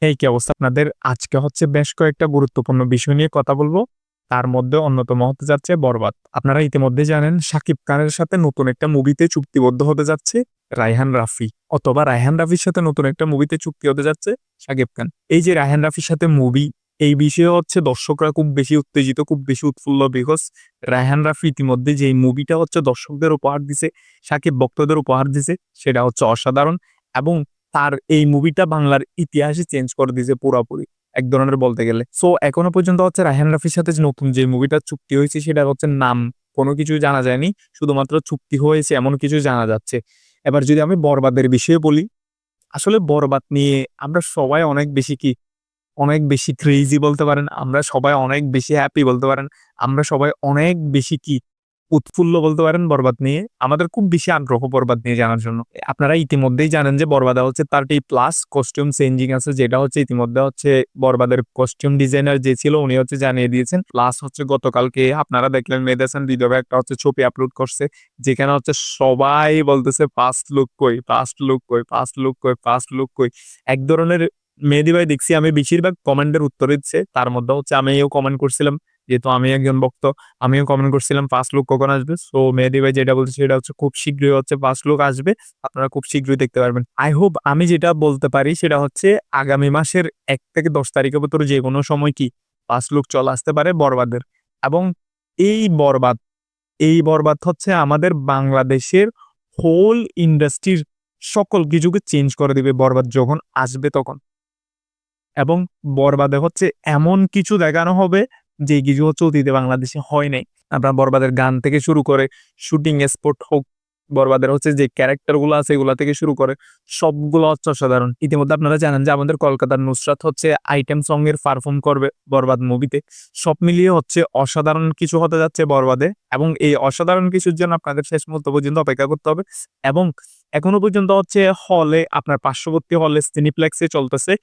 এই কি অবস্থা আপনাদের? আজকে হচ্ছে বেশ কয়েকটা গুরুত্বপূর্ণ বিষয় নিয়ে কথা বলবো। তার মধ্যে অন্যতম হতে যাচ্ছে 'বরবাদ'। আপনারা ইতিমধ্যে জানেন শাকিব খানের সাথে নতুন একটা মুভিতে চুক্তিবদ্ধ হতে যাচ্ছে রায়হান রাফি। অথবা রায়হান রাফির সাথে নতুন একটা মুভিতে চুক্তি হতে যাচ্ছে শাকিব খান। এই যে রায়হান রাফির সাথে মুভি, এই বিষয়ে হচ্ছে দর্শকরা খুব বেশি উত্তেজিত, খুব বেশি উৎফুল্ল বিকজ রায়হান রাফি ইতিমধ্যে যেই মুভিটা হচ্ছে দর্শকদের উপহার দিছে, শাকিব ভক্তদের উপহার দিছে, সেটা হচ্ছে অসাধারণ এবং তার এই মুভিটা বাংলার ইতিহাসই চেঞ্জ করে দিয়েছে পুরাপুরি। এক ধরনের বলতে গেলে। সো এখনো পর্যন্ত হচ্ছে রায়হান রাফির সাথে যে নতুন যে মুভিটার চুক্তি হয়েছে সেটা হচ্ছে নাম কোন কিছুই জানা যায়নি। শুধুমাত্র চুক্তি হয়েছে এমন কিছু জানা যাচ্ছে। এবার যদি আমি 'বরবাদের' বিষয়ে বলি, আসলে 'বরবাদ' নিয়ে আমরা সবাই অনেক বেশি অনেক বেশি ক্রেজি বলতে পারেন। আমরা সবাই অনেক বেশি হ্যাপি বলতে পারেন। আমরা সবাই অনেক বেশি উৎফুল্ল বলতে পারেন 'বরবাদ' নিয়ে। আমাদের খুব বেশি আগ্রহ 'বরবাদ' নিয়ে জানার জন্য। আপনারা ইতিমধ্যেই জানেন যে 'বরবাদে' হচ্ছে 30+ কস্টিউম চেঞ্জিং আছে, যেটা হচ্ছে ইতিমধ্যে হচ্ছে 'বরবাদের' কস্টিউম ডিজাইনার যে ছিল উনি হচ্ছে জানিয়ে দিয়েছেন। প্লাস হচ্ছে গতকালকে আপনারা দেখলেন মেহেদী হাসান হৃদয় ভাই একটা হচ্ছে ছবি আপলোড করছে। যেখানে হচ্ছে সবাই বলতেছে ফার্স্ট লুক কই, ফার্স্ট লুক কই, ফার্স্ট লুক কই, ফার্স্ট লুক কই। এক ধরনের মেহেদী ভাই দেখছি আমি বেশিরভাগ কমেন্টের উত্তর দিচ্ছে। তার মধ্যে হচ্ছে আমিও কমেন্ট করছিলাম। যেহেতু আমি একজন ভক্ত, আমিও কমেন্ট করছিলাম ফার্স্ট লুক কখন আসবে? সো মেহেদী ভাই যেটা বলছে সেটা হচ্ছে খুব শীঘ্রই হচ্ছে ফার্স্ট লুক আসবে। আপনারা খুব শীঘ্রই দেখতে পারবেন। আই হোপ আমি যেটা বলতে পারি সেটা হচ্ছে আগামী মাসের ১ থেকে ১০ তারিখের ভেতরে যেকোনো সময় ফার্স্ট লুক চলে আসতে পারে 'বরবাদের'। এবং এই 'বরবাদ' এই 'বরবাদ' হচ্ছে আমাদের বাংলাদেশের হোল ইন্ডাস্ট্রির সকল কিছুকে চেঞ্জ করে দিবে 'বরবাদ' যখন আসবে তখন। এবং 'বরবাদে' হচ্ছে এমন কিছু দেখানো হবে যে কিছু হচ্ছে অতীতে বাংলাদেশে হয় নাই। আপনার 'বরবাদের' গান থেকে শুরু করে শুটিং স্পট হোক, 'বরবাদের' হচ্ছে যে ক্যারেক্টার গুলো আছে এগুলা থেকে শুরু করে সবগুলো হচ্ছে অসাধারণ। ইতিমধ্যে আপনারা জানেন যে আমাদের কলকাতার নুসরাত হচ্ছে আইটেম সং এর পারফর্ম করবে 'বরবাদ' মুভিতে। সব মিলিয়ে হচ্ছে অসাধারণ কিছু হতে যাচ্ছে 'বরবাদে' এবং এই অসাধারণ কিছুর জন্য আপনাদের শেষ মুহূর্ত পর্যন্ত অপেক্ষা করতে হবে এবং এখনো পর্যন্ত হচ্ছে হলে আপনার পার্শ্ববর্তী হলে সিনিপ্লেক্সে চলতেছে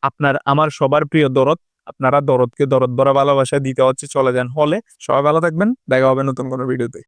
আপনার আমার সবার প্রিয় 'দরদ'। আপনারা 'দরদ'কে দরদ ভরা ভালোবাসা দিতে হচ্ছে চলে যান হলে। সবাই ভালো থাকবেন। দেখা হবে নতুন কোনো ভিডিওতে।